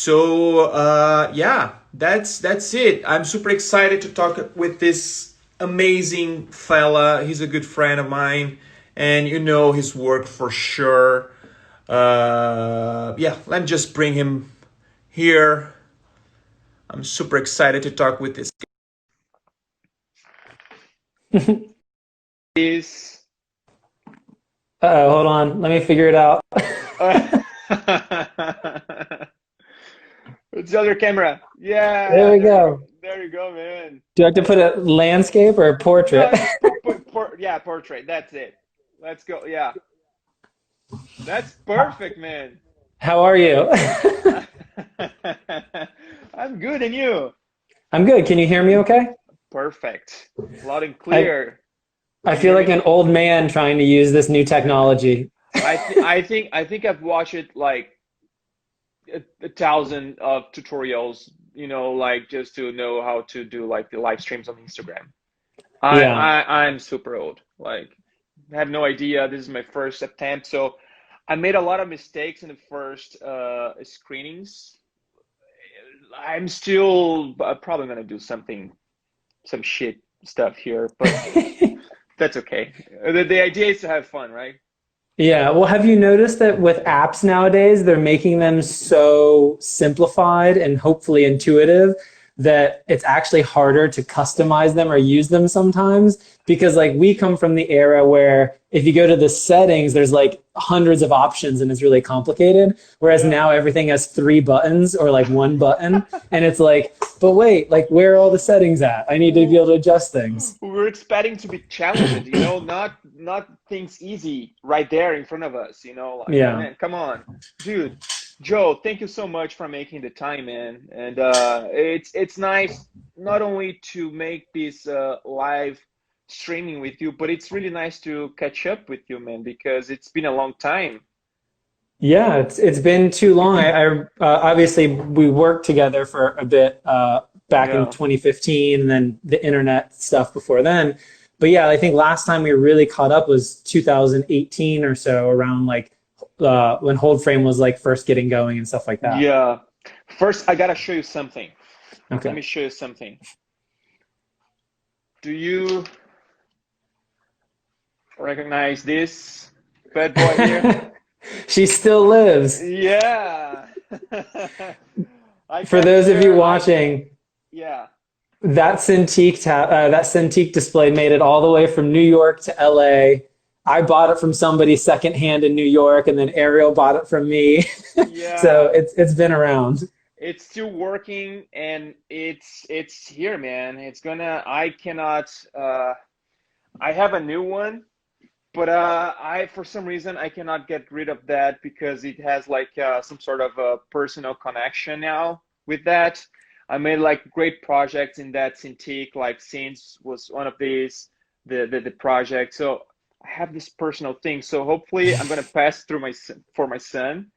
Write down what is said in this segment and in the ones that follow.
Yeah, that's it. I'm super excited to talk with this amazing fella. He's a good friend of mine, and you know his work for sure. Yeah, let me just bring him here. I'm super excited to talk with this Is Uh-oh, hold on. Let me figure it out. it's the other camera. There Yeah, we go. there you go, man. Do I have to put a landscape or a portrait? No, yeah, portrait. That's it. Let's go. Yeah, that's perfect, man. How are you? I'm good, and you? I'm good. Can you hear me okay? Perfect. Loud and I clear. I Can you feel hear like me? an old man trying to use this new technology. I think I've watched it like a thousand of tutorials, like just to know how to do like the live streams on Instagram. Yeah. I'm super old. Like, I have no idea. This is my first attempt, so I made a lot of mistakes in the first screenings. I'm still probably gonna do some shit stuff here, but that's okay. The idea is to have fun, right? Yeah, well, have you noticed that with apps nowadays, they're making them so simplified and hopefully intuitive that it's actually harder to customize them or use them sometimes? Because like we come from the era where if you go to the settings, there's like hundreds of options and it's really complicated. Whereas Yeah. now everything has three buttons or like one button. And it's like, but wait, like where are all the settings at? I need to be able to adjust things. We're expecting to be challenged, not things easy right there in front of us, like, Yeah. man, come on, dude. Joe, thank you so much for making the time, man. And it's nice not only to make this live streaming with you, but it's really nice to catch up with you, man, because it's been a long time. Yeah, it's been too long. Obviously we worked together for a bit back in Yeah. 2015, and then the internet stuff before then. But yeah, I think last time we really caught up was 2018 or so, around like when Holdframe was like first getting going and stuff like that. Yeah. First, I gotta show you something. Let Okay. me show you something. Do you recognize this bad boy here? She still lives. Yeah. I For came those of you here. watching, Yeah. that Cintiq display made it all the way from New York to LA. I bought it from somebody secondhand in New York, and then Ariel bought it from me. So Yeah. it's been around. It's still working, and it's here, man. I cannot I have a new one, but I for some reason I cannot get rid of that because it has like some sort of a personal connection now with that. I made like great projects in that Cintiq, like Scenes was one of these, the project. So I have this personal thing. So hopefully I'm gonna pass through for my son,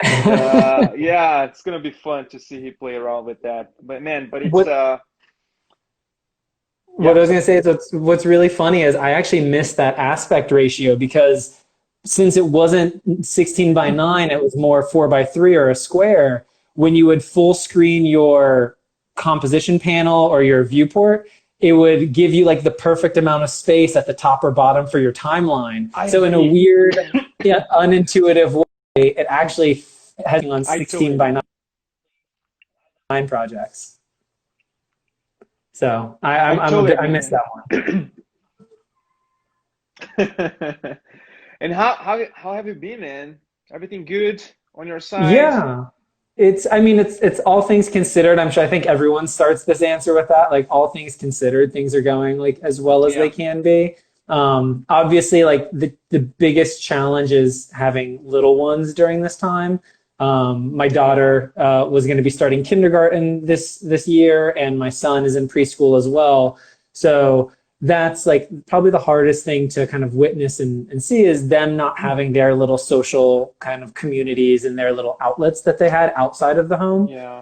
and yeah, it's gonna be fun to see he play around with that. But man, but it's What yeah. what I was gonna say is what's really funny is I actually missed that aspect ratio because since it wasn't 16 by 9, it was more 4 by 3 or a square. When you would full screen your composition panel or your viewport, it would give you like the perfect amount of space at the top or bottom for your timeline. I So in a agree. weird, yeah, unintuitive way, it actually has on I totally 16 by agree. 9 projects. So I I'm a totally bit, I agree, missed that one. man. And how have you been, man? Everything good on your side? Yeah. I mean, it's all things considered. I think everyone starts this answer with that. Like all things considered, things are going like as well as they Yeah. can be. Obviously, like the biggest challenge is having little ones during this time. My Yeah. daughter was going to be starting kindergarten this year, and my son is in preschool as well. So that's like probably the hardest thing to kind of witness and see is them not having their little social kind of communities and their little outlets that they had outside of the home. Yeah.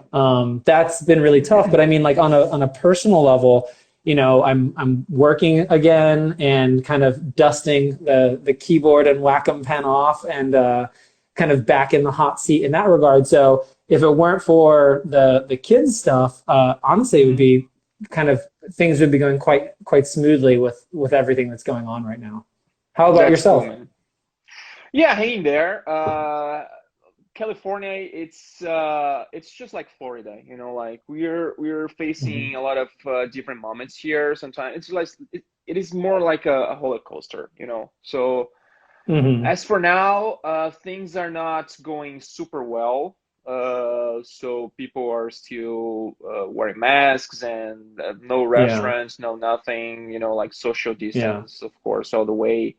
That's been really tough. But I mean, like on a personal level, I'm working again and kind of dusting the keyboard and Wacom pen off and kind of back in the hot seat in that regard. So if it weren't for the kids stuff, honestly, it would be kind of things would be going quite smoothly with everything that's going on right now. How about That's cool, yourself? man. Yeah, hanging there. California, it's just like Florida, you know, like we're Hmm. facing a lot of different moments here. Sometimes it's like it is more like a roller coaster, you know. So Hmm. as for now, things are not going super well. So people are still wearing masks and no Yeah, restaurants, no nothing, you know, like social yeah. distance, of course, all the way.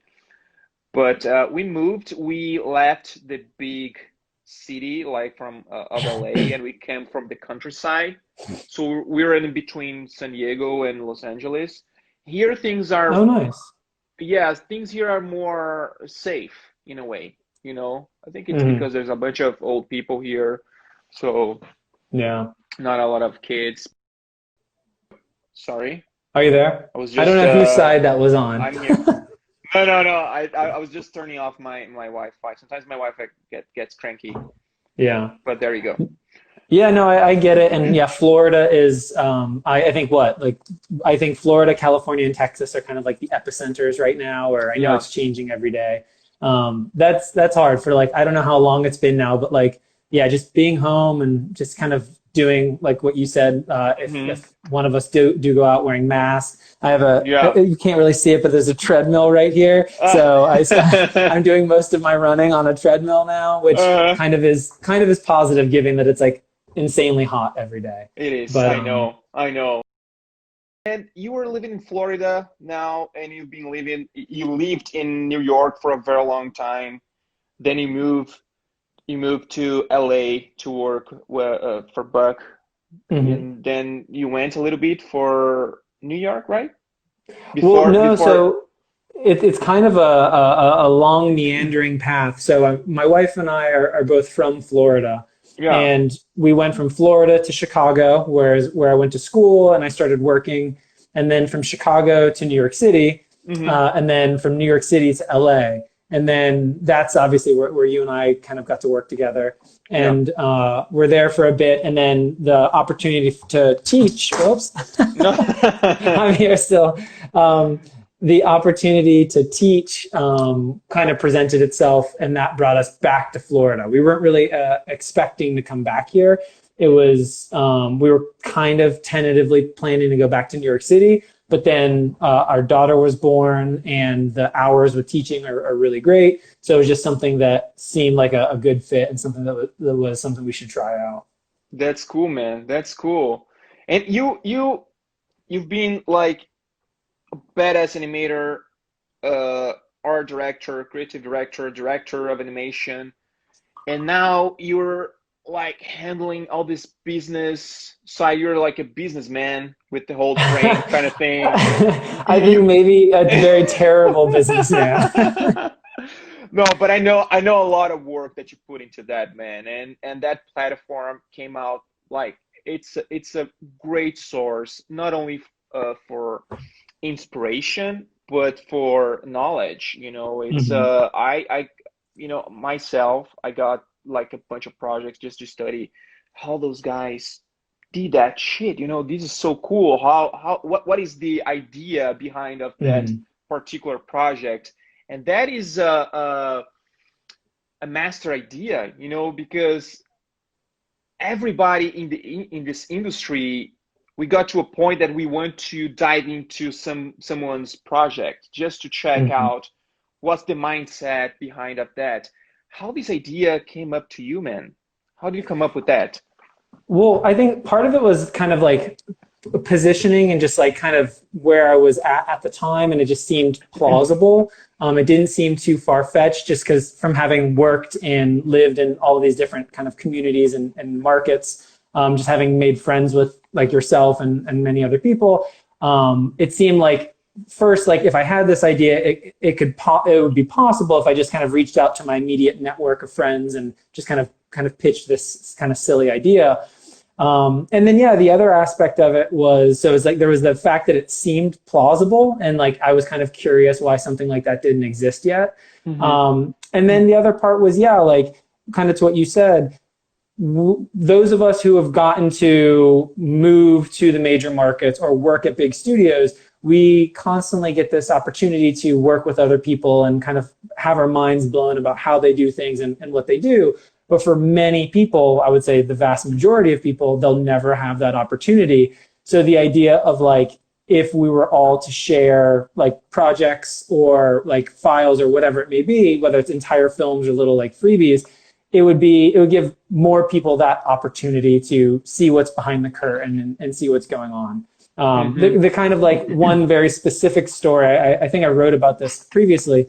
But we moved, we left the big city, like from of LA, and we came from the countryside. So we're in between San Diego and Los Angeles. Here things are, Oh, nice. yeah, things here are more safe in a way, you know. I think it's Hmm. because there's a bunch of old people here, so Yeah. not a lot of kids. Sorry, Are you there? I was I don't just know whose side that was on. I'm here. No, no, no. I was just turning off my Wi-Fi. Sometimes my Wi-Fi gets cranky, Yeah. but there you go. Yeah, no, I get it. And yeah, Florida is, I think I think Florida, California, and Texas are kind of like the epicenters right now, or I know Yeah. it's changing every day. That's hard for like, I don't know how long it's been now, but like, yeah, just being home and just kind of doing like what you said, Hmm. if one of us do go out wearing masks. I have Yeah. you can't really see it, but there's a treadmill right here. Uh, So I'm doing most of my running on a treadmill now, which uh, kind of is positive, given that it's like insanely hot every day. it is. But I know. I know. And you were living in Florida now, and you lived in New York for a very long time. Then you moved to LA to work for Buck, mhm. and then you went a little bit for New York, right? Well, no, Before, so it's kind of a long meandering path. So my wife and I are both from Florida, yeah. and we went from Florida to Chicago, where I went to school and I started working, and then from Chicago to New York City, Hmm. and then from New York City to LA. And then that's obviously where you and I kind of got to work together. Yeah. And we're there for a bit. And then the opportunity to teach, whoops, No. I'm here still. Um, the opportunity to teach kind of presented itself, and that brought us back to Florida. We weren't really expecting to come back here. It was we were kind of tentatively planning to go back to New York City, but then our daughter was born, and the hours with teaching are really great. So it was just something that seemed like a good fit, and something that was something we should try out. That's cool, man. That's cool. And you've been like a badass animator, uh, art director, creative director, director of animation, and now you're like handling all this business side. You're like a businessman with the whole frame kind of thing. I think You, maybe a very terrible businessman. no, but I know a lot of work that you put into that, man, and that platform came out like it's a great source not only for inspiration but for knowledge. You know, it's Mhm. I you know myself I got like a bunch of projects just to study how those guys did that shit. You know, this is so cool. How what is the idea behind of that Mhm. particular project? And that is a master idea, you know, because everybody in this industry, we got to a point that we want to dive into someone's project just to check Mhm. out what's the mindset behind of that. How this idea came up to you, man? How did you come up with that? Well, I think part of it was kind of like positioning and just like kind of where I was at the time, and it just seemed plausible. It didn't seem too far fetched, just because from having worked and lived in all of these different kind of communities and markets, just having made friends with like yourself and many other people, it seemed like first, like if I had this idea, it would be possible if I just kind of reached out to my immediate network of friends and just kind of pitched this kind of silly idea. And then, yeah, the other aspect of it was, so it's like there was the fact that it seemed plausible, and like I was kind of curious why something like that didn't exist yet. Hmm. And then the other part was, yeah, like kind of to what you said, those of us who have gotten to move to the major markets or work at big studios, we constantly get this opportunity to work with other people and kind of have our minds blown about how they do things and what they do. But for many people, I would say the vast majority of people, they'll never have that opportunity. So the idea of like, if we were all to share like projects or like files or whatever it may be, whether it's entire films or little like freebies, it would give more people that opportunity to see what's behind the curtain and see what's going on. The kind of like one very specific story, I think I wrote about this previously,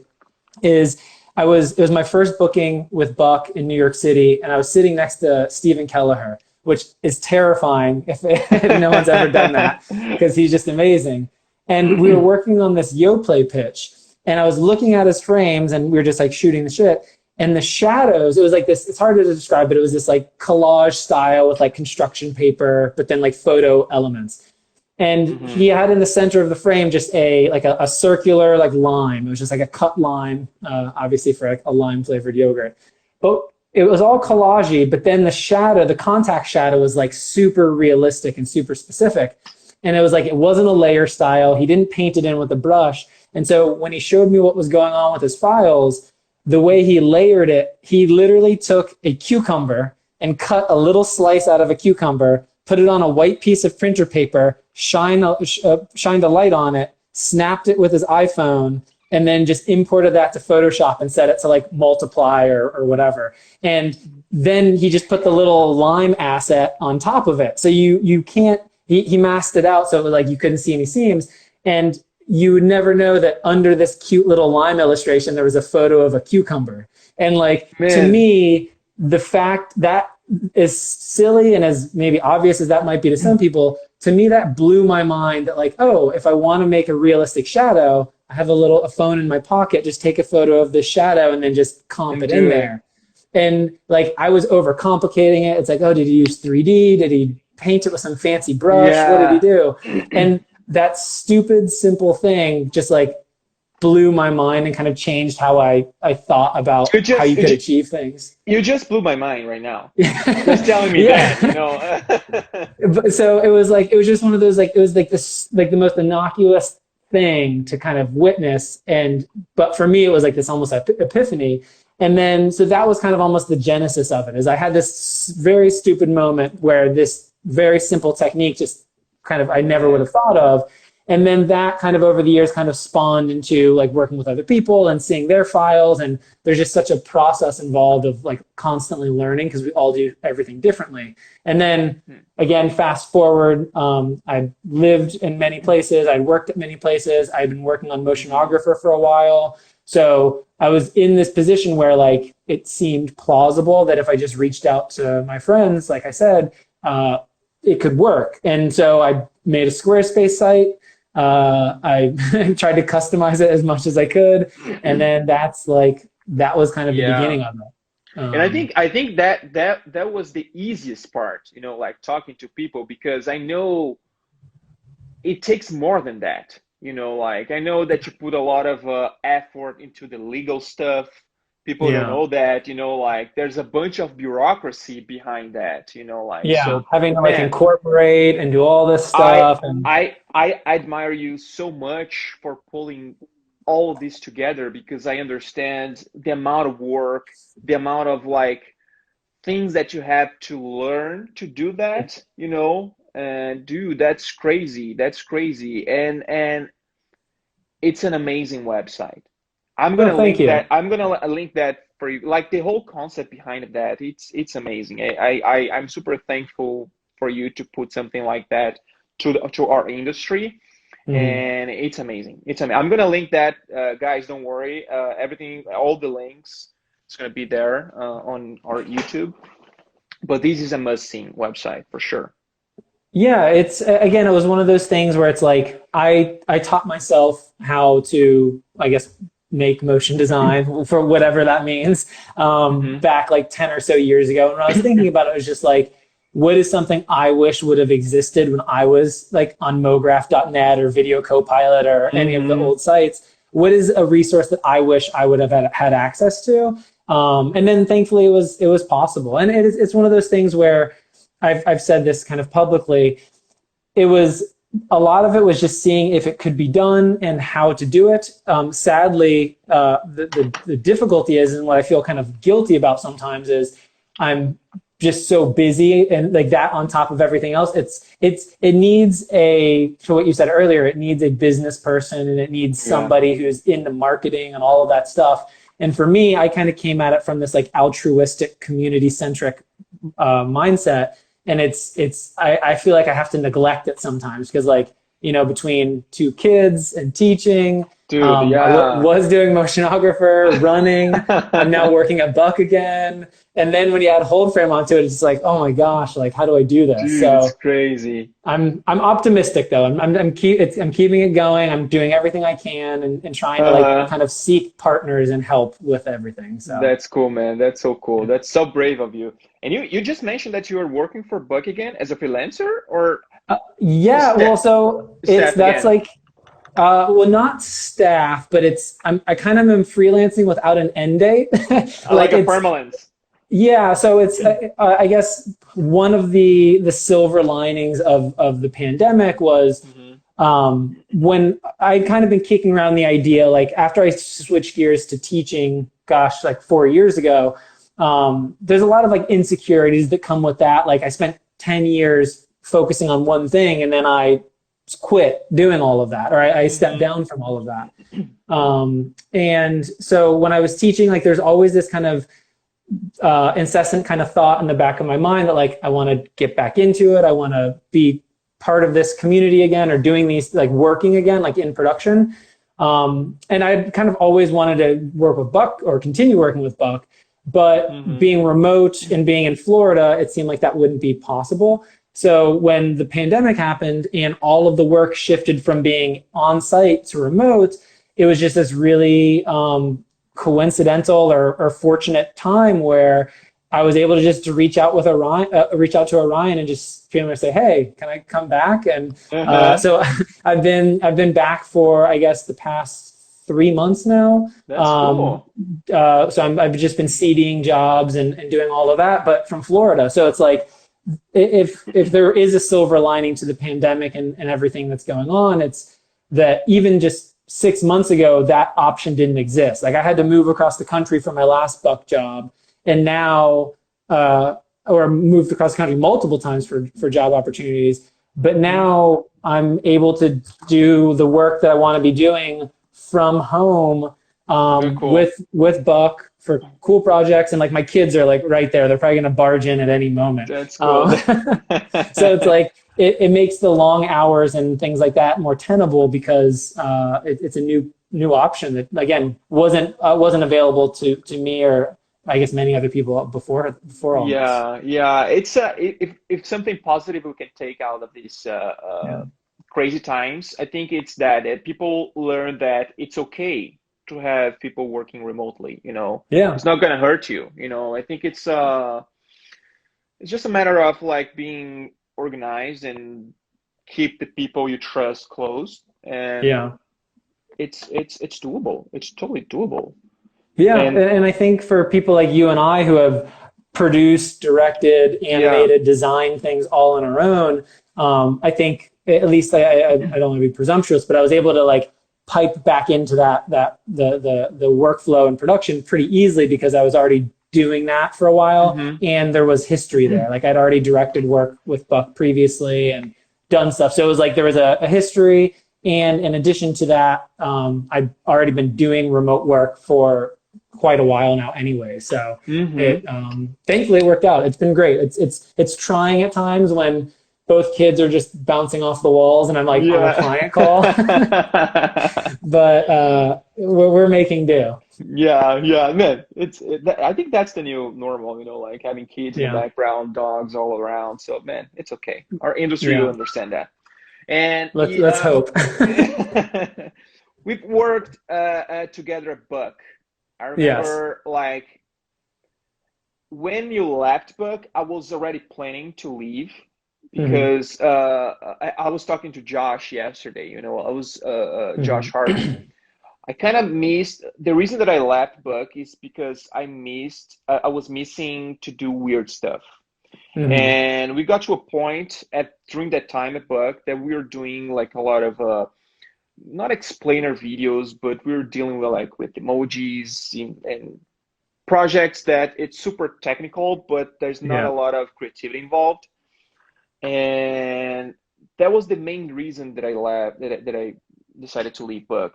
is it was my first booking with Buck in New York City, and I was sitting next to Stephen Kelleher, which is terrifying if no one's ever done that, because he's just amazing. And we were working on this Yoplait pitch, and I was looking at his frames, and we were just like shooting the shit. And the shadows, it was like this, it's hard to describe, but it was this like collage style with like construction paper, but then like photo elements. And he had in the center of the frame just a circular like lime. It was just like a cut lime, obviously for like a lime flavored yogurt. But it was all collagey, but then the shadow, the contact shadow was like super realistic and super specific. And it was like, it wasn't a layer style. He didn't paint it in with a brush. And so when he showed me what was going on with his files, the way he layered it, he literally took a cucumber and cut a little slice out of a cucumber, put it on a white piece of printer paper, shined a light on it, snapped it with his iPhone, and then just imported that to Photoshop and set it to like multiply or whatever. And then he just put the little lime asset on top of it. So you can't, he masked it out so it was like you couldn't see any seams. And you would never know that under this cute little lime illustration, there was a photo of a cucumber. And like, to me, the fact that as silly and as maybe obvious as that might be to some people, to me, that blew my mind that like, oh, if I want to make a realistic shadow, I have a phone in my pocket, just take a photo of this shadow and then just comp it in there. And like, I was overcomplicating it. It's like, oh, did he use 3D? Did he paint it with some fancy brush? What did he do? And that stupid, simple thing just like blew my mind and kind of changed how I thought about how you could achieve things. You just blew my mind right now. Just telling me that, you know. So it was just one of those, like, it was like this, like the most innocuous thing to kind of witness. But for me, it was like this almost epiphany. And then, so that was kind of almost the genesis of it, is I had this very stupid moment where this very simple technique just kind of, I never would have thought of. And then that kind of over the years kind of spawned into like working with other people and seeing their files. And there's just such a process involved of like constantly learning, because we all do everything differently. And then again, fast forward, I lived in many places. I worked at many places. I've been working on motionographer for a while. So I was in this position where like it seemed plausible that if I just reached out to my friends, like I said, it could work. And so I made a Squarespace site. I tried to customize it as much as I could. And then that was kind of the beginning of it. And I think that was the easiest part, you know, like talking to people, because I know it takes more than that. You know, like I know that you put a lot of effort into the legal stuff. People don't know that, you know, like there's a bunch of bureaucracy behind that, you know, like so having to like incorporate and do all this stuff. I admire you so much for pulling all of this together, because I understand the amount of work, the amount of like things that you have to learn to do that, you know. And dude, that's crazy. That's crazy. And it's an amazing website. I'm gonna link that. I'm gonna link that for you. Like the whole concept behind that, it's amazing. I'm super thankful for you to put something like that to our industry, and it's amazing. It's amazing. I'm gonna link that, guys. Don't worry. Everything, all the links, it's gonna be there on our YouTube. But this is a must-see website for sure. Yeah, it's again, it was one of those things where it's like I taught myself how to, I guess, make motion design for whatever that means back like 10 or so years ago. And when I was thinking about it, it was just like, what is something I wish would have existed when I was like on mograph.net or Video Copilot or any of the old sites? What is a resource that I wish I would have had access to? And then thankfully it was possible. And it's one of those things where I've said this kind of publicly. It was a lot of it was just seeing if it could be done and how to do it. Sadly, the difficulty is, and what I feel kind of guilty about sometimes is I'm just so busy and like that on top of everything else. It needs a, for what you said earlier, it needs a business person and it needs Yeah. somebody who's into marketing and all of that stuff. And for me, I kind of came at it from this like altruistic, community centric mindset. And I feel like I have to neglect it sometimes because like, between two kids and teaching, Dude, yeah. was doing motionographer, running. I'm now working at Buck again. And then when you add Holdframe onto it, it's just like, oh my gosh, like how do I do this? Dude, it's So crazy. I'm optimistic though. I'm keeping it going. I'm doing everything I can and trying to like Uh, kind of seek partners and help with everything. So that's cool, man. That's so cool. That's so brave of you. And you just mentioned that you are working for Buck again as a freelancer or yeah, staff well, so staff that's again? like well, not staff, but I kind of am freelancing without an end date. Like Like a it's permalance. yeah, so it's I guess one of the silver linings of the pandemic was Hmm. when I kind of been kicking around the idea, like after I switched gears to teaching, gosh, like 4 years ago, there's a lot of like insecurities that come with that. Like I spent 10 years focusing on one thing and then I quit doing all of that, or I stepped Hmm. down from all of that. And so when I was teaching, like there's always this kind of incessant kind of thought in the back of my mind that like I want to get back into it. I want to be part of this community again, or doing these like working again, like in production. And I kind of always wanted to work with Buck or continue working with Buck, but Hmm. being remote and being in Florida, it seemed like that wouldn't be possible. So when the pandemic happened and all of the work shifted from being on site to remote, it was just this really coincidental or fortunate time where I was able to just to reach out to Orion and just pretty much say, "Hey, can I come back?" And Uh-huh. so I've been back for I guess the past 3 months now. That's cool. So I've just been seeding jobs and doing all of that, but from Florida. So it's like if there is a silver lining to the pandemic and everything that's going on, it's that even just 6 months ago, that option didn't exist. Like I had to move across the country for my last Buck job, and now, or moved across the country multiple times for job opportunities. But Hmm. now I'm able to do the work that I want to be doing from home Very cool. with Buck for cool projects. And like my kids are like right there. They're probably going to barge in at any moment. That's cool. So it's like it makes the long hours and things like that more tenable because it's a new option that again wasn't available to me or I guess many other people before all this. Yeah, yeah. It's if something positive we can take out of these Yeah. crazy times, I think it's that people learn that it's okay to have people working remotely, you know. Yeah. It's not gonna hurt you, you know. I think it's just a matter of like being organized and keep the people you trust close, and Yeah. it's doable. It's totally doable. Yeah, And and I think for people like you and I who have produced, directed, yeah. animated, designed things all on our own, I think at least I don't want to be presumptuous, but I was able to like pipe back into the workflow and production pretty easily because I was already doing that for a while Hmm. and there was history there. Like I'd already directed work with Buck previously and done stuff, so it was like there was a history. And in addition to that, I've already been doing remote work for quite a while now anyway. So it Hmm. thankfully it worked out. It's been great. It's trying at times when both kids are just bouncing off the walls and I'm like on a Yeah. client call, but we're making do. Yeah, yeah, man. I think that's the new normal, you know, like having kids in the Yeah, background, dogs all around. So, man, it's okay. Our industry will yeah. understand that. And Let's hope. we've worked together at Buck. I Yes. remember like when you left Buck, I was already planning to leave Hmm. because I was talking to Josh yesterday, you know, I was Josh Hmm. Hart. I kind of missed the reason that I left Buck is because I was missing to do weird stuff. Hmm. And we got to a point at during that time at Buck that we were doing like a lot of not explainer videos, but we were dealing with like with emojis and projects that it's super technical, but there's not a Yeah. lot of creativity involved. And that was the main reason that I left, that I decided to leave Buck.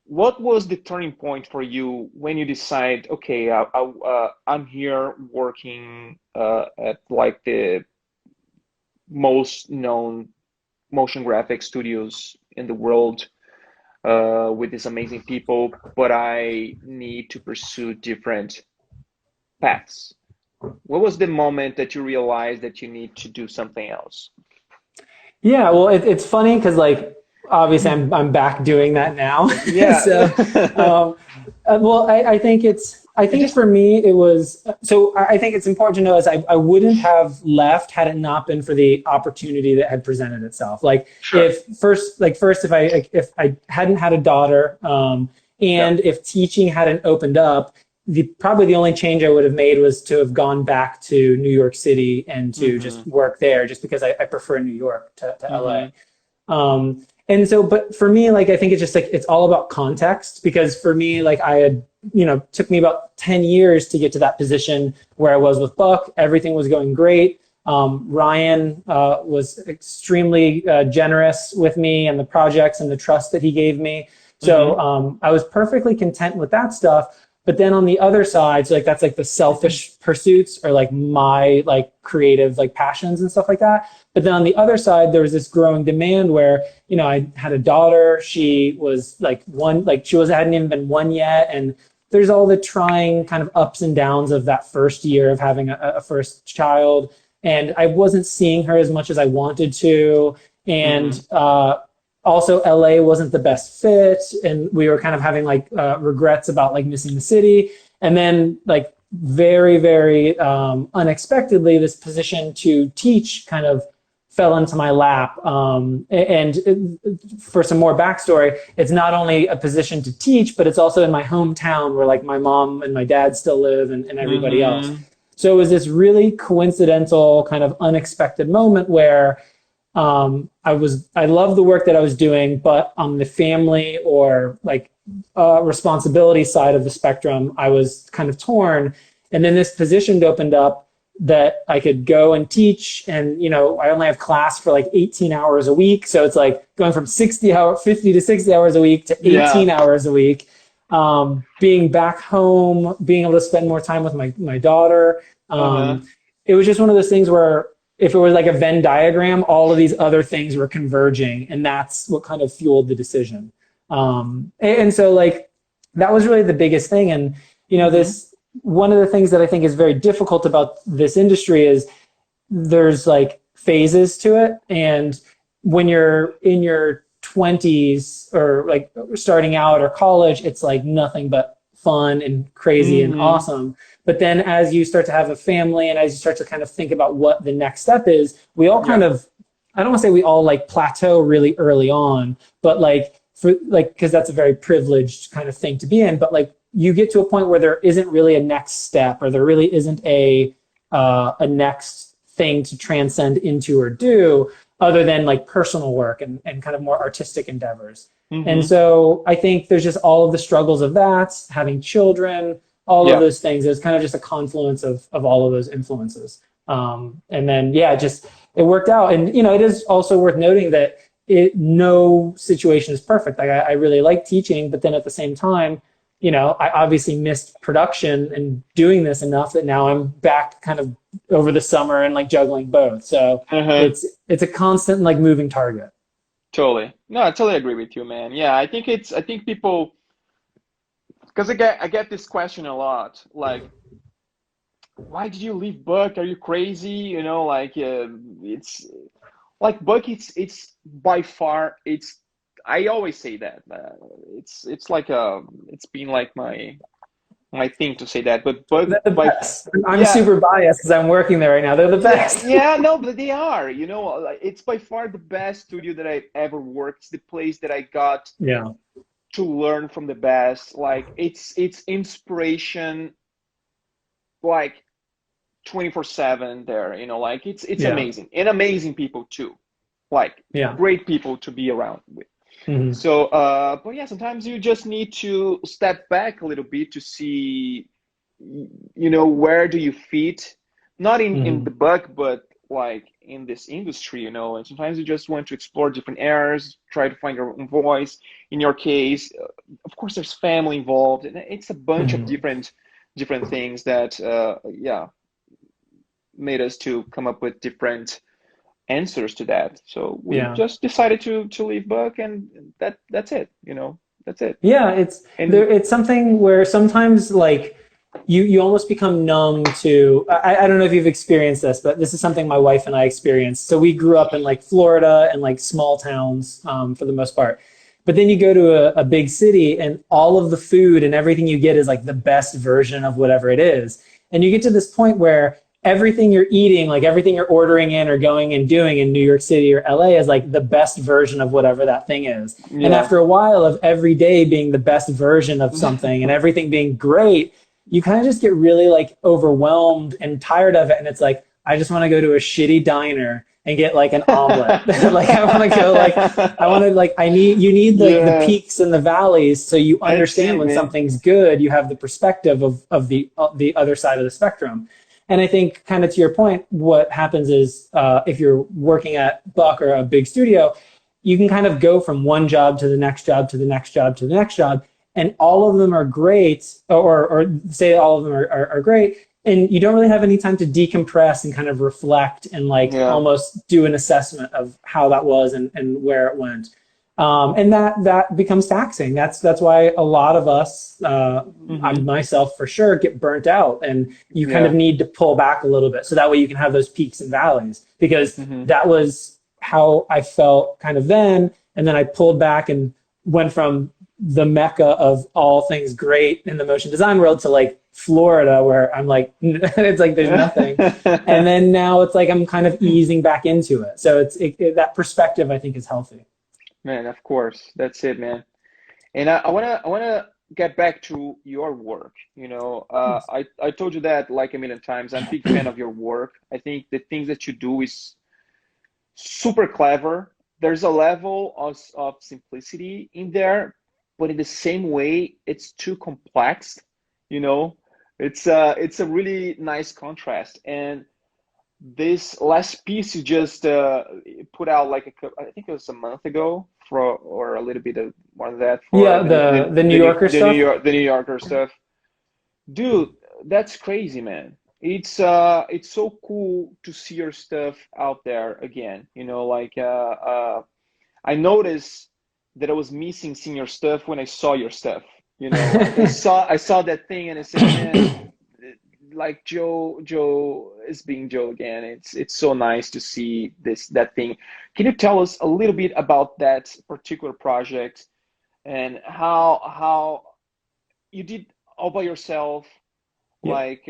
What was the turning point for you when you decide, okay, I'm here working at like the most known motion graphic studios in the world with these amazing people, but I need to pursue different paths. What was the moment that you realized that you need to do something else? Yeah, well, it's funny because like obviously I'm back doing that now. Yeah. So, um, well, I think I It think just for me it was so I think it's important to know is I wouldn't have left had it not been for the opportunity that had presented itself. Like sure. if I hadn't had a daughter, Yeah. and if teaching hadn't opened up, probably the only change I would have made was to have gone back to New York City and to Mm-hmm. just work there, just because I prefer New York to Mm-hmm. LA. And so, but for me, like I think it's just like it's all about context because for me, like I had, took me about 10 years to get to that position where I was with Buck. Everything was going great. Ryan was extremely generous with me and the projects and the trust that he gave me. So Mm-hmm. I was perfectly content with that stuff. But then on the other side, so like that's like the selfish pursuits or like my like creative like passions and stuff like that. But then on the other side, there was this growing demand where, I had a daughter. She was like one, like she hadn't even been one yet. And there's all the trying kind of ups and downs of that first year of having a first child. And I wasn't seeing her as much as I wanted to. Mm-hmm. And also LA wasn't the best fit, and we were kind of having like regrets about like missing the city. And then like very very unexpectedly, this position to teach kind of fell into my lap. For some more backstory, it's not only a position to teach, but it's also in my hometown where like my mom and my dad still live, and everybody else. Mm-hmm. So it was this really coincidental kind of unexpected moment where I loved the work that I was doing, but on the family or like responsibility side of the spectrum, I was kind of torn. And then this position opened up that I could go and teach. And, I only have class for like 18 hours a week. So it's like going from 50 to 60 hours a week to Yeah. 18 hours a week. Being back home, being able to spend more time with my daughter. Uh-huh. It was just one of those things where if it was like a Venn diagram, all of these other things were converging, and that's what kind of fueled the decision. And so like that was really the biggest thing. And Mm-hmm. this one of the things that I think is very difficult about this industry is there's like phases to it, and when you're in your 20s or like starting out or college, it's like nothing but fun and crazy and Mm-hmm. awesome. But then as you start to have a family and as you start to kind of think about what the next step is, we all kind Yeah. of, I don't want to say we all like plateau really early on, but like for like, because that's a very privileged kind of thing to be in. But like you get to a point where there isn't really a next step, or there really isn't a next thing to transcend into or do other than like personal work and kind of more artistic endeavors. And Mm-hmm. so I think there's just all of the struggles of that, having children, all of Yeah. those things. It's kind of just a confluence of all of those influences. And then, yeah, just it worked out. And, it is also worth noting that no situation is perfect. Like I really like teaching, but then at the same time, I obviously missed production and doing this enough that now I'm back kind of over the summer and like juggling both. So Uh-huh. it's a constant like moving target. Totally. No, I totally agree with you, man. Yeah, I think people, because I get this question a lot, like, why did you leave Buck? Are you crazy? Like, it's like Buck. It's by far. I always say that. It's like it's been like my thing to say that. But Buck They're the by, best. I'm yeah, super biased because I'm working there right now. They're the yeah, best. yeah. No, but they are. Like, it's by far the best studio that I ever worked. It's the place that I got Yeah. to learn from the best. Like it's inspiration, like 24/7 there, you know, like it's Yeah. amazing, and amazing people too, like Yeah. great people to be around with. Hmm. So but yeah, sometimes you just need to step back a little bit to see, you know, where do you fit, not in the Hmm. book, but like in this industry, you know. And sometimes you just want to explore different areas, try to find your own voice. In your case, of course there's family involved, and it's a bunch of Hmm. different things that yeah, made us to come up with different answers to that. So we Yeah. just decided to leave book, and that's it, you know, that's it. Yeah, it's And there. It's something where sometimes like you almost become numb to. I don't know if you've experienced this, but this is something my wife and I experienced. So we grew up in like Florida and like small towns for the most part. But then you go to a big city and all of the food and everything you get is like the best version of whatever it is. And you get to this point where everything you're eating, like everything you're ordering in or going and doing in New York City or LA is like the best version of whatever that thing is. And yeah. after a while of every day being the best version of something and everything being great, you kind of just get really like overwhelmed and tired of it. And it's like, I just want to go to a shitty diner and get like an omelet. Like I want to go like I want to like I need you need like the Yeah, peaks and the valleys so you that's understand it, when man. something's good, you have the perspective of the other side of the spectrum. And I think, kind of to your point, what happens is if you're working at Buck or a big studio, you can kind of go from one job to the next job to the next job to the next job, and all of them are great, or say all of them are great, and you don't really have any time to decompress and kind of reflect and like Yeah. almost do an assessment of how that was and where it went. And that becomes taxing. That's why a lot of us, I Hmm. myself for sure, get burnt out, and you kind of Yeah. need to pull back a little bit so that way you can have those peaks and valleys. Because Hmm. that was how I felt kind of then, and then I pulled back and went from the mecca of all things great in the motion design world to like Florida, where I'm like, it's like there's nothing. And then now it's like I'm kind of easing back into it. So that perspective I think is healthy. Man, of course, that's it, man. And I wanna get back to your work. You know, I told you that like a million times. I'm a big fan of your work. I think the things that you do is super clever. There's a level of simplicity in there, but in the same way, it's too complex. You know, it's a really nice contrast. And this last piece you just put out like I think it was a month ago for, or a little bit of more than that, for Yeah, the New Yorker stuff. The New Yorker stuff. Dude, that's crazy, man. It's so cool to see your stuff out there again. You know, like I noticed that I was missing seeing your stuff when I saw your stuff. You know, like I saw that thing and I said, man, like Joe is being Joe again. It's so nice to see that thing. Can you tell us a little bit about that particular project and how you did all by yourself? Yeah. Like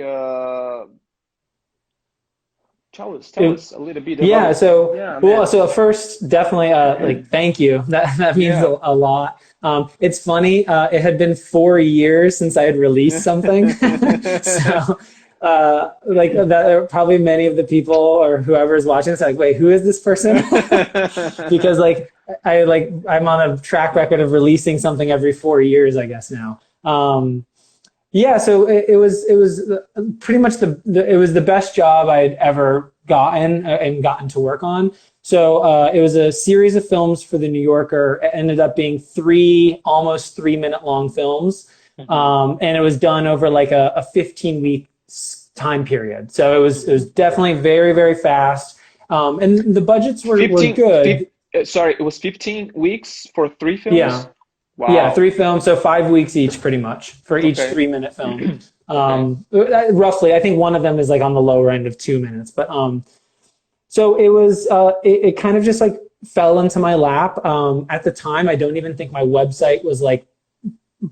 tell It, us a little bit about yeah. it. So, Yeah, well, man. so first, definitely, like, thank you. That means Yeah. a lot. It's funny. It had been 4 years since I had released something, so like that. Probably many of the people or whoever is watching this are like, wait, who is this person? Because like I'm on a track record of releasing something every 4 years, I guess now. Yeah, so it was pretty much it was the best job I'd ever gotten and gotten to work on. So it was a series of films for the New Yorker. It ended up being three almost 3 minute long films, Hmm. and it was done over like a 15 week time period. So it was Hmm. definitely very very fast, and the budgets were 15, good. sorry, it was 15 weeks for three Yeah, films? yeah, Wow. 3 films, so 5 weeks each, pretty much for each Okay. 3 minute film. Okay. Roughly, I think one of them is like on the lower end of 2 minutes, but so it was. It kind of just like fell into my lap. At the time, I don't even think my website was like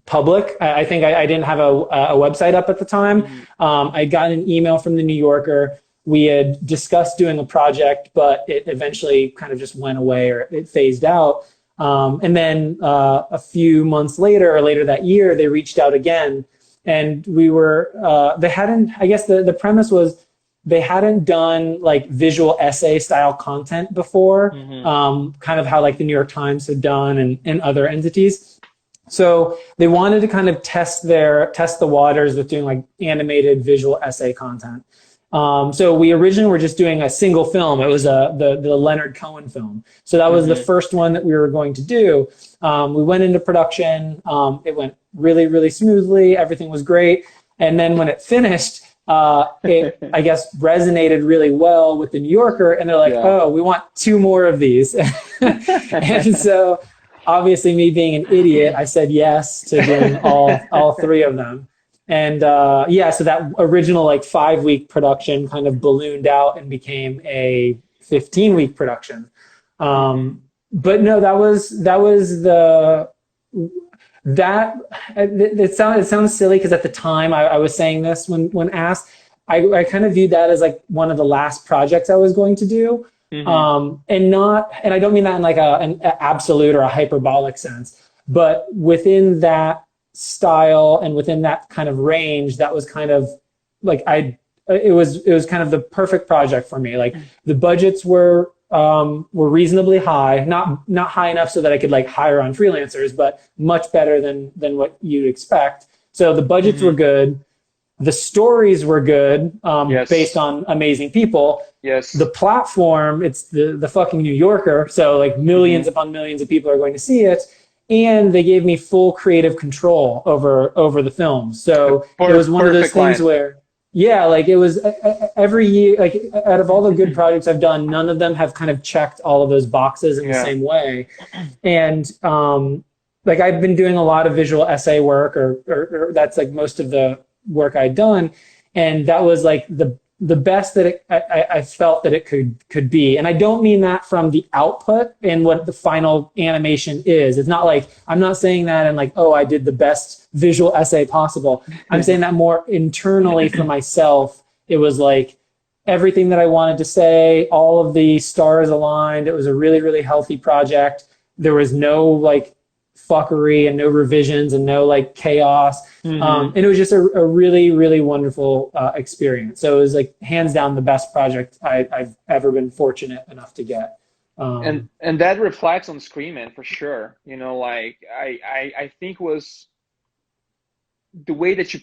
public. I think I didn't have a website up at the time. Hmm. I got an email from the New Yorker. We had discussed doing a project, but it eventually kind of just went away or it phased out. And then a few months later, or later that year, they reached out again, and we were they hadn't. I guess the premise was they hadn't done like visual essay style content before, kind of how like the New York Times had done and other entities. So they wanted to kind of test the waters with doing like animated visual essay content. So we originally were just doing a single film. It was the Leonard Cohen film. So that was the first one that we were going to do. We went into production. It went really, really smoothly. Everything was great. And then when it finished, it, I guess, resonated really well with the New Yorker. And they're like, oh, we want 2 more of these. And so obviously me being an idiot, I said yes to doing all 3 of them. And so that original like 5-week production kind of ballooned out and became a 15-week production. But no, it sounds silly because at the time I was saying this when asked, I kind of viewed that as like one of the last projects I was going to do. And I don't mean that in like an absolute or a hyperbolic sense, but within that style and within that kind of range, that was kind of like it was kind of the perfect project for me. Like the budgets were reasonably high, not high enough so that I could like hire on freelancers, but much better than what you'd expect. So the budgets were good. The stories were good, based on amazing people. Yes. The platform, it's the fucking New Yorker. So like millions upon millions of people are going to see it. And they gave me full creative control over the film. So it was one of those things where, like it was every year, like out of all the good projects I've done, none of them have kind of checked all of those boxes in the same way. And like I've been doing a lot of visual essay work or that's like most of the work I'd done. And that was like the best that I felt that it could be. And I don't mean that from the output and what the final animation is. It's not like, I'm not saying that and like, oh, I did the best visual essay possible. I'm saying that more internally for myself. It was like everything that I wanted to say, all of the stars aligned. It was a really, really healthy project. There was no like fuckery and no revisions and no like chaos. And it was just a really, really wonderful experience. So it was like hands down the best project I've ever been fortunate enough to get. And that reflects on screen, man, for sure. You know, like I think was the way that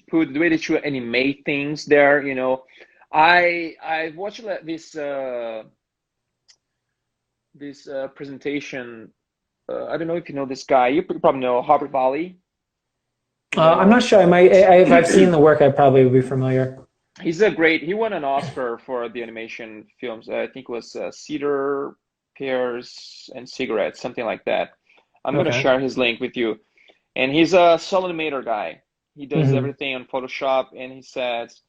you animate things there. You know, I watched this presentation. I don't know if you know this guy. You probably know Robert Valley. I'm not sure. If I've seen the work, I probably would be familiar. He won an Oscar for the animation films. I think it was Cedar, Pears, and Cigarettes, something like that. I'm going to share his link with you. And he's a solid animator guy. He does everything on Photoshop. And he says,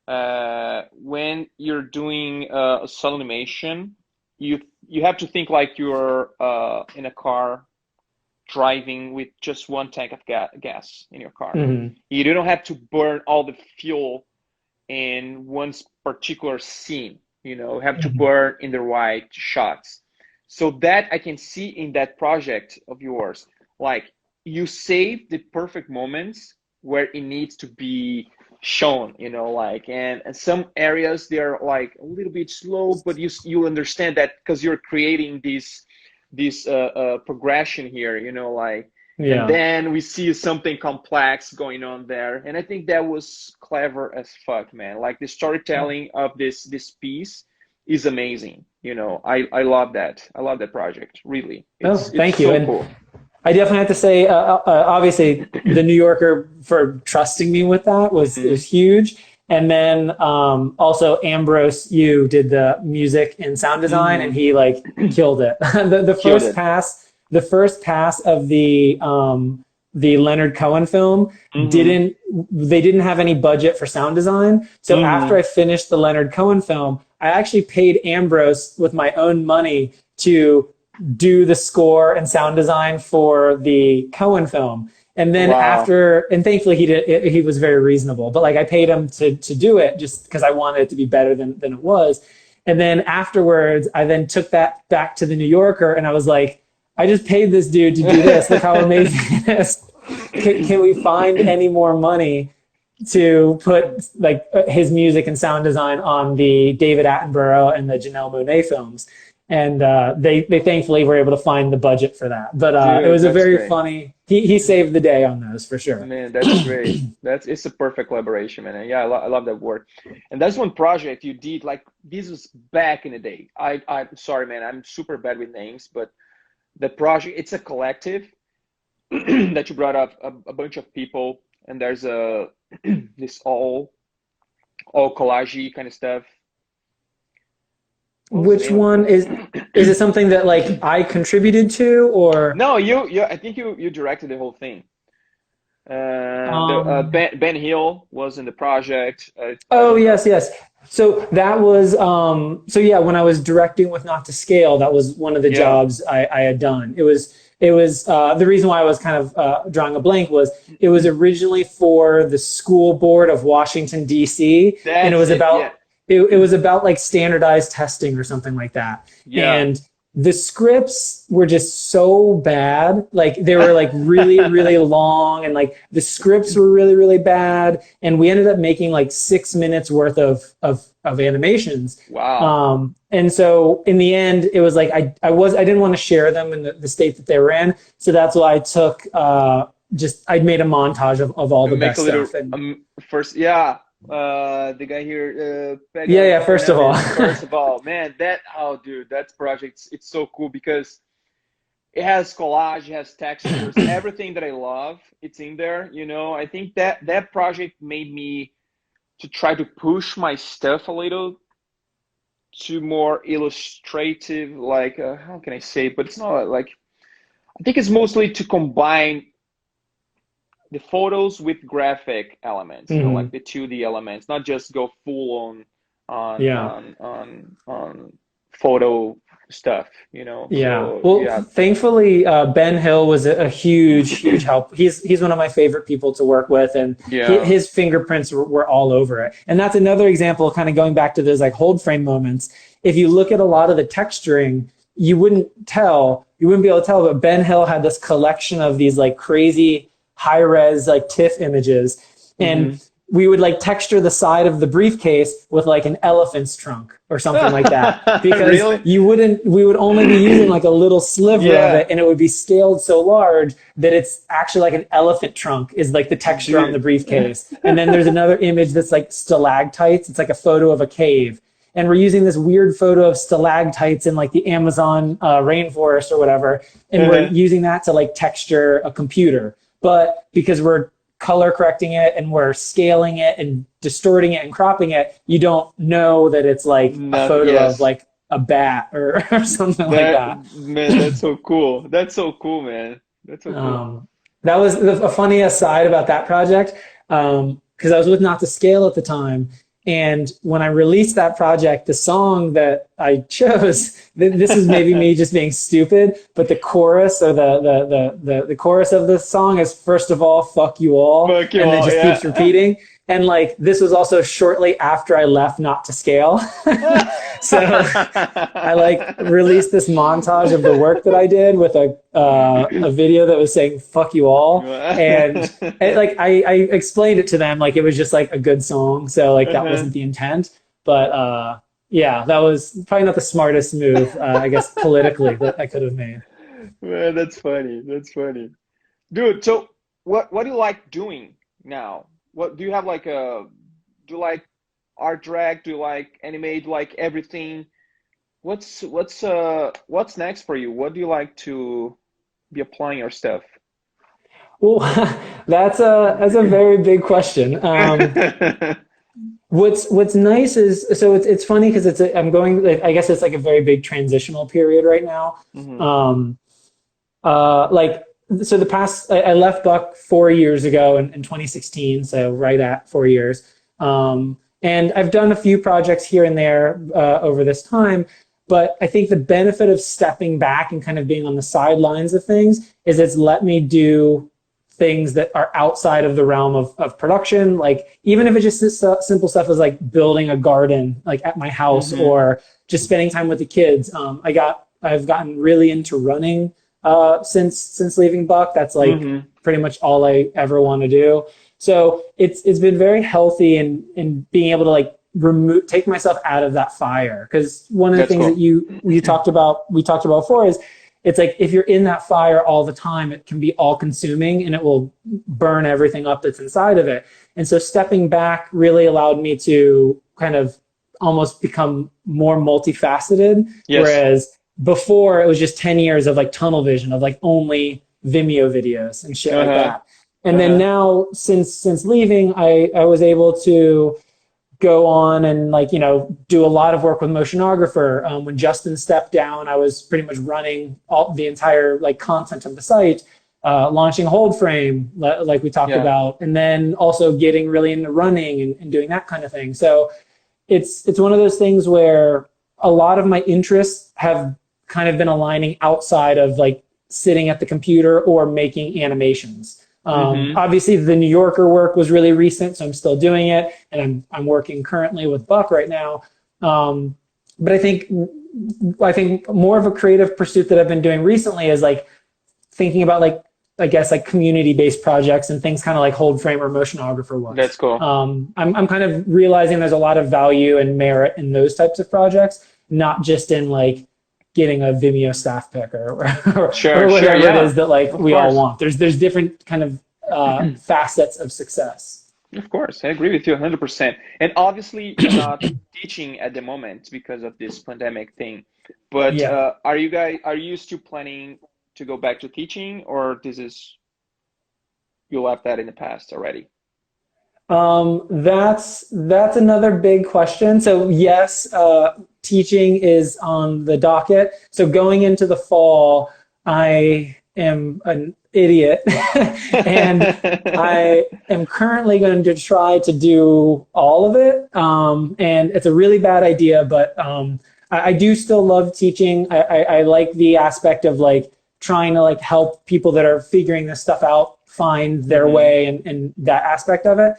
when you're doing a solid animation, you have to think like you're in a car driving with just one tank of gas in your car. You don't have to burn all the fuel in one particular scene. You have to burn in the right shots. So that I can see in that project of yours, like you save the perfect moments where it needs to be shown, like, and some areas they're like a little bit slow, but you understand that because you're creating this progression here, like, and then we see something complex going on there. And I think that was clever as fuck, man. Like the storytelling of this piece is amazing. I love that. I love that project, really. Thank you. So and cool. I definitely have to say, obviously, the New Yorker for trusting me with that was huge. And then also Ambrose, you did the music and sound design, and he like killed it. The first pass of the Leonard Cohen film they didn't have any budget for sound design. So after I finished the Leonard Cohen film, I actually paid Ambrose with my own money to do the score and sound design for the Cohen film. And then and thankfully he was very reasonable, but like I paid him to do it just because I wanted it to be better than it was. And then afterwards, I then took that back to the New Yorker and I was like, I just paid this dude to do this. Look how amazing it is. Can we find any more money to put like his music and sound design on the David Attenborough and the Janelle Monáe films? And they thankfully were able to find the budget for that. But it Dude, was a that's very great. funny. He saved the day on those for sure. Man, that's great. It's a perfect collaboration, man. And yeah, I love that work. And that's one project you did like this was back in the day. I'm sorry, man. I'm super bad with names, but the project it's a collective that you brought up a bunch of people, and there's a this all collage kind of stuff. What was the Which name of one is it something that like I contributed to or No, you. I think you directed the whole thing. um Ben Hill was in the project. I oh don't know. yes. So that was so yeah, when I was directing with Not to Scale, that was one of the Yeah, jobs I had done. It was the reason why I was kind of drawing a blank was it was originally for the school board of Washington D.C. and that's it. Yeah, it was about like standardized testing or something like that. yeah. And the scripts were just so bad. Like they were like really, really long and like the scripts were really, really bad. And we ended up making like 6 minutes worth of animations. Wow. And so in the end, it was like I didn't want to share them in the state that they were in. So that's why I took I'd made a montage of all the Make best a little stuff. And first. Yeah. The guy here, yeah, first of all. First of all, man, dude, that project, it's so cool because it has collage, it has textures, everything that I love, it's in there. I think that project made me to try to push my stuff a little to more illustrative, like how can I say it? But it's not like I think it's mostly to combine the photos with graphic elements, like Mhm. the 2D elements, not just go full on Yeah. on on on photo stuff. Yeah. So Well, yeah, thankfully, Ben Hill was a huge, huge help. He's one of my favorite people to work with, and yeah, his fingerprints were all over it. And that's another example, kind of going back to those like hold frame moments. If you look at a lot of the texturing, you wouldn't be able to tell, but Ben Hill had this collection of these like crazy high res like TIFF images, hmm and we would like texture the side of the briefcase with like an elephant's trunk or something like that because really, we would only be using like a little sliver of yeah, it and it would be scaled so large that it's actually like an elephant trunk is like the texture on the dude, briefcase. And then there's another image that's like stalactites. It's like a photo of a cave. And we're using this weird photo of stalactites in like the Amazon rainforest or whatever. And we're uh-huh. using that to like texture a computer. But because we're color correcting it and we're scaling it and distorting it and cropping it, you don't know that it's like a Not photo of yes, like a bat or something like that that. man, that's so cool. That's so cool, man. That's so cool. That was a funny aside about that project because I was with Not to Scale at the time. And when I released that project, the song that I chose, this is maybe me just being stupid, but the chorus or the chorus of the song is first of all, fuck you all, Fuck you and it all, just keeps yeah. repeating. And like this was also shortly after I left Not to Scale. So I like released this montage of the work that I did with a video that was saying "fuck you all," and like I explained it to them like it was just like a good song, so like that Uh-huh. wasn't the intent. But yeah, that was probably not the smartest move, I guess, politically that I could have made. Man, that's funny. That's funny. Dude, so what do you like doing now? What do you have like do you like art direct? Do you like animate? Do you like everything? What's next for you? What do you like to be applying your stuff? Well, that's a very big question. What's nice is so it's funny because I'm going like, I guess it's like a very big transitional period right now. hmm Um, like so the past I left Buck 4 years ago in 2016, so right at 4 years. And I've done a few projects here and there over this time, but I think the benefit of stepping back and kind of being on the sidelines of things is it's let me do things that are outside of the realm of production. Like even if it's just this simple stuff as like building a garden like at my house hmm or just spending time with the kids. I've gotten really into running since leaving Buck. That's like Mm-hmm. pretty much all I ever want to do. So it's been very healthy in being able to like take myself out of that fire. Because one of the That's things that cool. you talked about we talked about before is it's like if you're in that fire all the time, it can be all consuming and it will burn everything up that's inside of it. And so stepping back really allowed me to kind of almost become more multifaceted. Yes. Whereas before it was just 10 years of like tunnel vision of like only Vimeo videos and shit like Uh-huh. that. And then Uh-huh. now since leaving, I was able to go on and like do a lot of work with motionographer. When Justin stepped down, I was pretty much running all the entire like content of the site, launching Holdframe like we talked Yeah. about, and then also getting really into running and doing that kind of thing. So it's one of those things where a lot of my interests have kind of been aligning outside of like sitting at the computer or making animations. Mm-hmm. Obviously, the New Yorker work was really recent, so I'm still doing it, and I'm working currently with Buck right now. But I think more of a creative pursuit that I've been doing recently is like thinking about like I guess like community-based projects and things kind of like Holdframe or Motionographer was. That's cool. I'm kind of realizing there's a lot of value and merit in those types of projects, not just in like getting a Vimeo staff pick or Sure, sure, whatever it yeah. is that like Of we all course. want. There's different kind of facets of success. Of course. I agree with you 100%. And obviously you're not teaching at the moment because of this pandemic thing. But Yeah. are you still planning to go back to teaching, or this is you left that in the past already? That's another big question. So yes, teaching is on the docket. So going into the fall, I am an idiot, and I am currently going to try to do all of it. And it's a really bad idea, but I do still love teaching. I like the aspect of like trying to like help people that are figuring this stuff out find their Hmm. way and that aspect of it.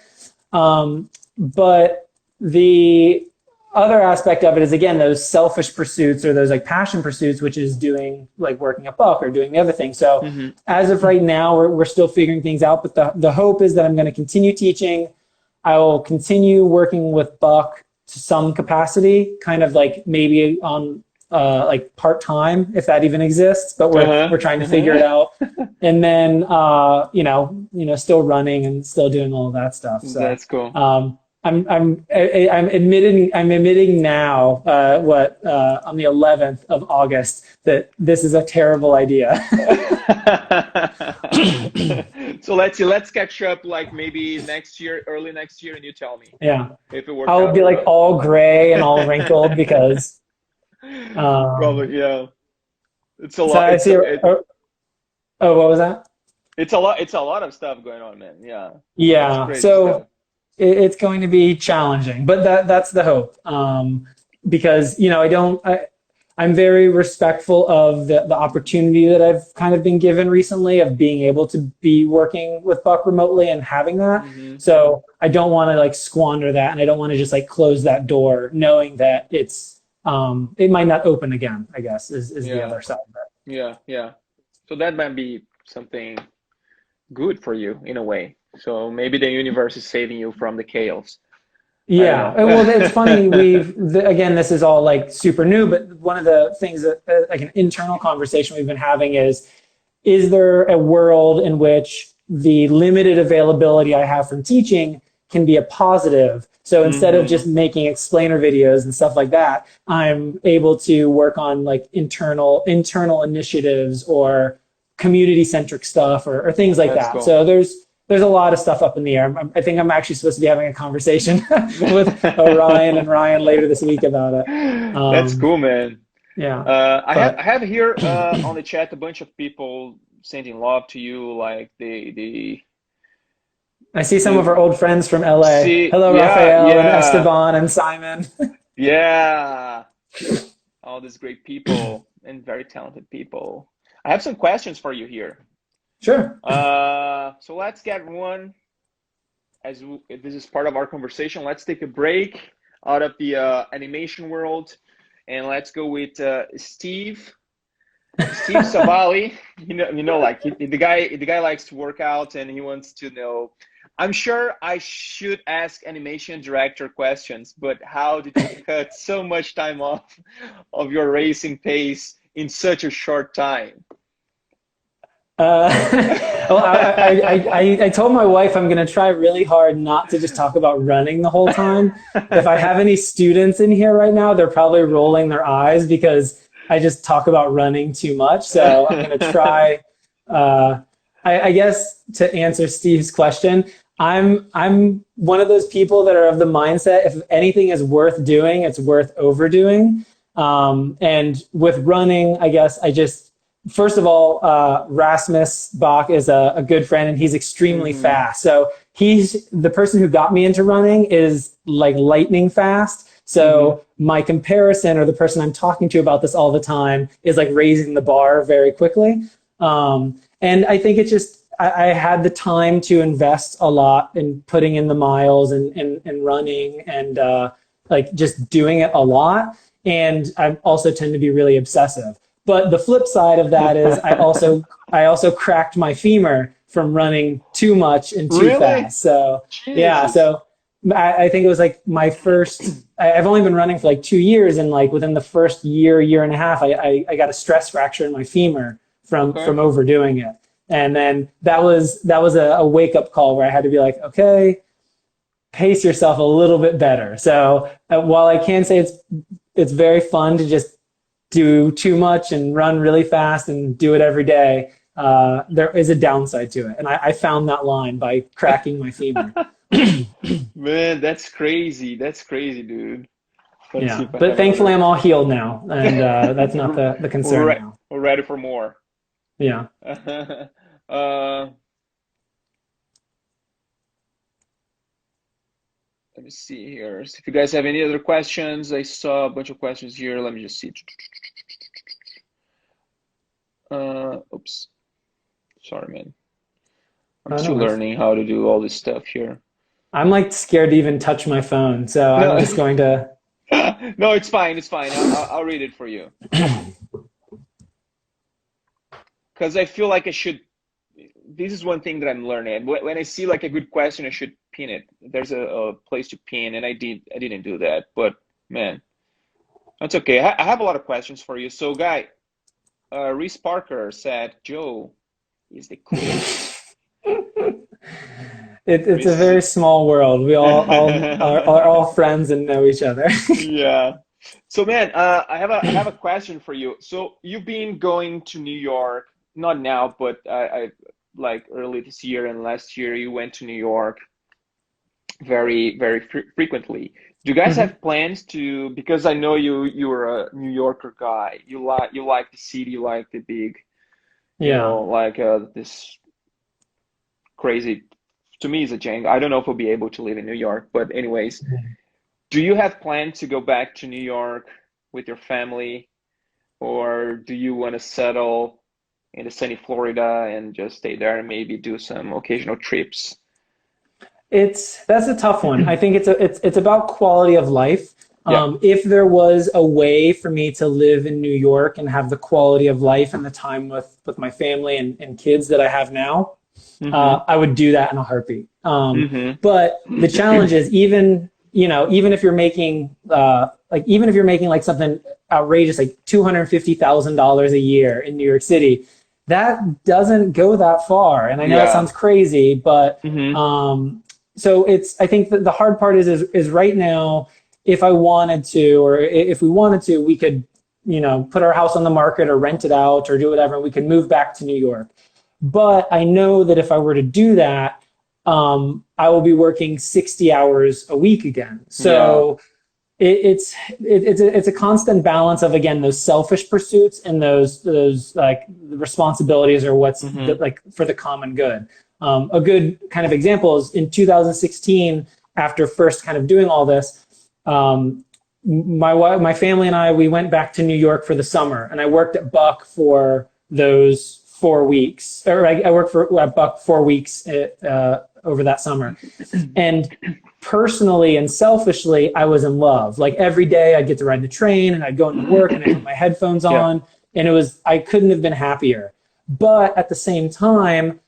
But the other aspect of it is again those selfish pursuits or those like passion pursuits, which is doing like working at Buck or doing the other thing. So Hmm. as of right now, we're still figuring things out. But the hope is that I'm going to continue teaching. I will continue working with Buck to some capacity, kind of like maybe on like part time if that even exists. But we're Uh-huh. trying to figure it Uh-huh. out. And then still running and still doing all of that stuff. So That's cool. I'm admitting now on the 11th of August that this is a terrible idea. So let's catch up like maybe next year, early next year, and you tell me Yeah, if it worked I'll out be or like not. all gray and all wrinkled because um, Probably, yeah. It's a so lot. I see. Oh, what was that? It's a lot. It's a lot of stuff going on, man. Yeah, that's Yeah, crazy so stuff. it's going to be challenging, but that's the hope. Because I'm very respectful of the opportunity that I've kind of been given recently of being able to be working with Buck remotely and having that. Hmm. So I don't want to like squander that, and I don't want to just like close that door, knowing that it might not open again. I guess is the Yeah, other side of it. yeah, yeah. So that might be something good for you in a way. So maybe the universe is saving you from the chaos. I don't Yeah. Well, it's funny. know. Again, this is all like super new, but one of the things that, like an internal conversation we've been having is there a world in which the limited availability I have from teaching can be a positive? So instead of Hmm. just making explainer videos and stuff like that, I'm able to work on like internal initiatives or community centric stuff or things like That's that. cool. So there's a lot of stuff up in the air. I think I'm actually supposed to be having a conversation with Orion and Ryan later this week about it. That's Um, cool, man. yeah, I but have here on the chat a bunch of people sending love to you, like I see some of our they old friends from LA. see, Hello, yeah, Raphael and yeah, Esteban and Simon. yeah, all these great people and very talented people. I have some questions for you here. Sure. So let's get one if this is part of our conversation. Let's take a break out of the animation world, and let's go with Steve. Steve Savali, like the guy likes to work out and he wants to know. I'm sure I should ask animation director questions, but how did you cut so much time off of your racing pace in such a short time? Uh, well, I told my wife I'm going to try really hard not to just talk about running the whole time. If I have any students in here right now, they're probably rolling their eyes because I just talk about running too much. So I'm going to try. Uh, I guess to answer Steve's question, I'm one of those people that are of the mindset if anything is worth doing, it's worth overdoing. And with running, I guess I just first of all, Rasmus Bach is a good friend and he's extremely fast. So he's the person who got me into running is like lightning fast. So my comparison or the person I'm talking to about this all the time is like raising the bar very quickly. And I think it just, I had the time to invest a lot in putting in the miles and running and like just doing it a lot. And I also tend to be really obsessive. But the flip side of that is I also cracked my femur from running too much and too Really? fast. So yeah, Jesus. so I think it was like my first. I've only been running for like 2 years, and like within the first year and a half, I got a stress fracture in my femur Okay. from overdoing it. And then that was a wake up call where I had to be like, okay, pace yourself a little bit better. So while I can say it's very fun to just do too much and run really fast and do it every day, there is a downside to it. And I found that line by cracking my femur. Man, that's crazy. That's crazy, dude. Let's see Yeah. if I But have thankfully, another. I'm all healed now. And that's not the concern We're, now. we're ready for more. Yeah. Uh, Let me see here. So if you guys have any other questions, I saw a bunch of questions here. Let me just see. Oops. Sorry, man. I'm Oh, no still worries. learning how to do all this stuff here. I'm like scared to even touch my phone. So I'm No, just going to. no, it's fine. It's fine. I'll read it for you because I feel like I should. This is one thing that I'm learning. When I see like a good question, I should pin it. There's a place to pin, and I didn't do that. But man, that's okay. I have a lot of questions for you. So, Guy, Reese Parker said, "Joe is the coolest." It's a Reese. very small world. We are all friends and know each other. Yeah. So, man, I have a question for you. So, you've been going to New York, not now, but I like early this year and last year, you went to New York very, very frequently. Do you guys Mhm. have plans to? Because I know you're a New Yorker guy. You like the city, you like the big, Yeah. like this crazy. To me, is a jank. I don't know if we'll be able to live in New York, but anyways, do you have plans to go back to New York with your family, or do you want to settle in the sunny Florida and just stay there and maybe do some occasional trips? That's a tough one. I think it's about quality of life. Yeah. If there was a way for me to live in New York and have the quality of life and the time with my family and kids that I have now, Mm-hmm. I would do that in a heartbeat. Mm-hmm. But the challenge is even if you're making even if you're making like something outrageous like $250,000 a year in New York City, that doesn't go that far. And I know that Yeah. sounds crazy, but Mm-hmm. so I think that the hard part is right now, if I wanted to, or if we wanted to, we could, put our house on the market or rent it out or do whatever, and we could move back to New York. But I know that if I were to do that, I will be working 60 hours a week again. Yeah. So it's a constant balance of again those selfish pursuits and those like the responsibilities or Mm-hmm. like for the common good. A good kind of example is in 2016, after first kind of doing all this, my wife, my family and we went back to New York for the summer, and I worked at Buck for those 4 weeks, or I worked at Buck 4 weeks over that summer, and personally and selfishly, I was in love. Like every day I'd get to ride the train and I'd go into work and I'd put my headphones Yeah. on and I couldn't have been happier. But at the same time,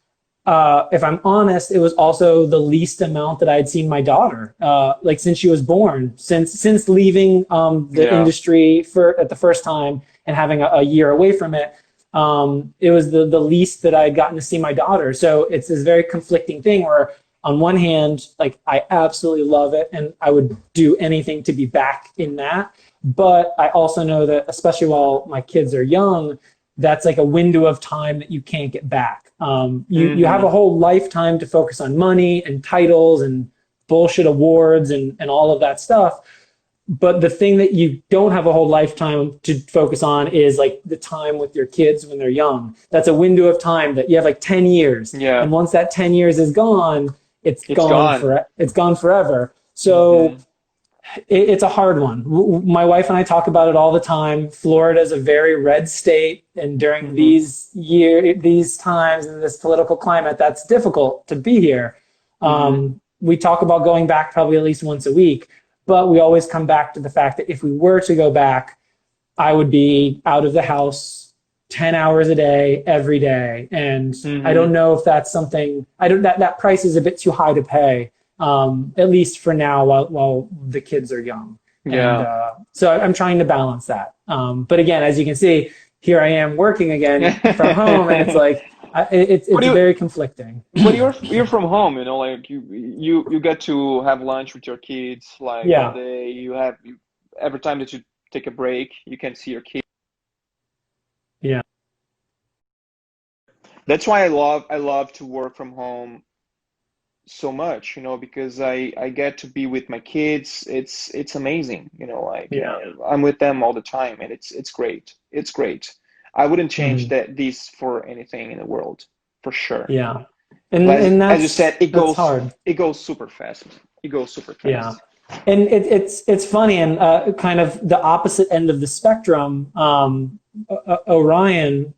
if I'm honest, it was also the least amount that I'd seen my daughter, like since she was born, since leaving the Yeah. industry at the first time and having a year away from it. It was the least that I had gotten to see my daughter. So it's this very conflicting thing where on one hand, like I absolutely love it and I would do anything to be back in that. But I also know that, especially while my kids are young, that's like a window of time that you can't get back. You have a whole lifetime to focus on money and titles and bullshit awards and all of that stuff. But the thing that you don't have a whole lifetime to focus on is like the time with your kids when they're young. That's a window of time that you have like 10 years. Yeah. And once that 10 years is gone, it's gone. it's gone forever. So it's a hard one. My wife and I talk about it all the time. Florida is a very red state, and during these times in this political climate, that's difficult to be here. We talk about going back probably at least once a week, but we always come back to the fact that if we were to go back, I would be out of the house 10 hours a day, every day. And I don't know if that's something, that price is a bit too high to pay. At least for now, while the kids are young. Yeah. And, so I'm trying to balance that. But again, as you can see, here I am working again from home, and it's like it's very conflicting. But you're from home, you know, like you get to have lunch with your kids, like all day. Every time that you take a break, you can see your kids. Yeah. That's why I love to work from home so much, you know, because I get to be with my kids. It's amazing, you know, like I'm with them all the time, and it's great. It's great. I wouldn't change this for anything in the world, for sure. Yeah. And that's, as you said, it goes hard. It goes super fast. It goes super fast. Yeah. And it's funny, and kind of the opposite end of the spectrum. Orion,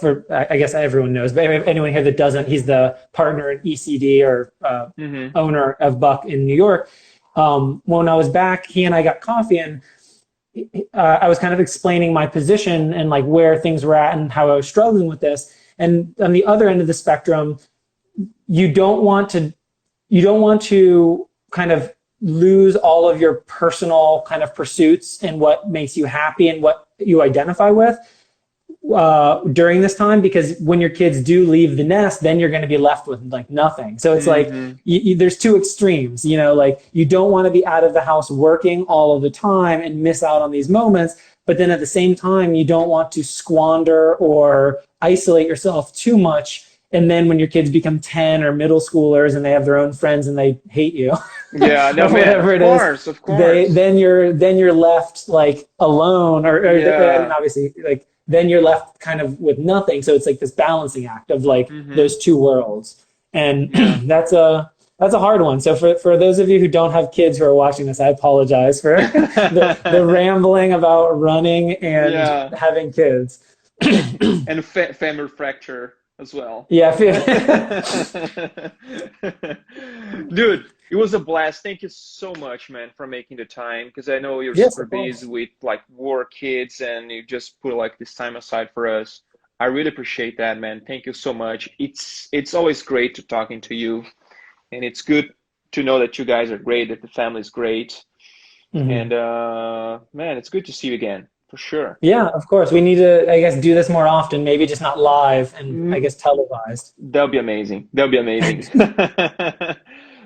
for I guess everyone knows, but anyone here that doesn't, he's the partner in ECD or owner of Buck in New York. When I was back, he and I got coffee, and I was kind of explaining my position and like where things were at and how I was struggling with this. And on the other end of the spectrum, you don't want to kind of lose all of your personal kind of pursuits and what makes you happy and what you identify with during this time, because when your kids do leave the nest, then you're going to be left with like nothing. So it's like there's two extremes, you know, like you don't want to be out of the house working all of the time and miss out on these moments, but then at the same time you don't want to squander or isolate yourself too much. And then when your kids become 10 or middle schoolers and they have their own friends and they hate you, yeah, no, whatever it is, of course, then you're left like alone, or I mean, obviously, like then you're left kind of with nothing. So it's like this balancing act of like those two worlds, and that's a hard one. So for those of you who don't have kids who are watching this, I apologize for the rambling about running and having kids and femur fracture as well. Yeah. Dude, it was a blast. Thank you so much, man, for making the time, because I know you're super busy with like work, kids, and you just put like this time aside for us. I really appreciate that, man. Thank you so much. It's always great to talking to you, and it's good to know that you guys are great, that the family's great. And man, it's good to see you again. For sure. Yeah, of course. We need to, I guess, do this more often, maybe just not live and I guess televised. That'll be amazing. That'll be amazing.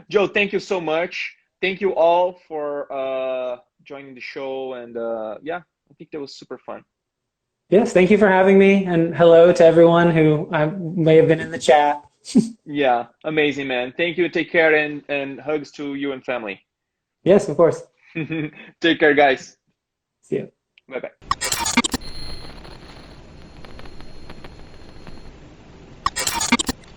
Joe, thank you so much. Thank you all for joining the show. And yeah, I think that was super fun. Yes, thank you for having me. And hello to everyone who may have been in the chat. Yeah, amazing, man. Thank you. Take care, and hugs to you and family. Yes, of course. Take care, guys. See you. Bye-bye.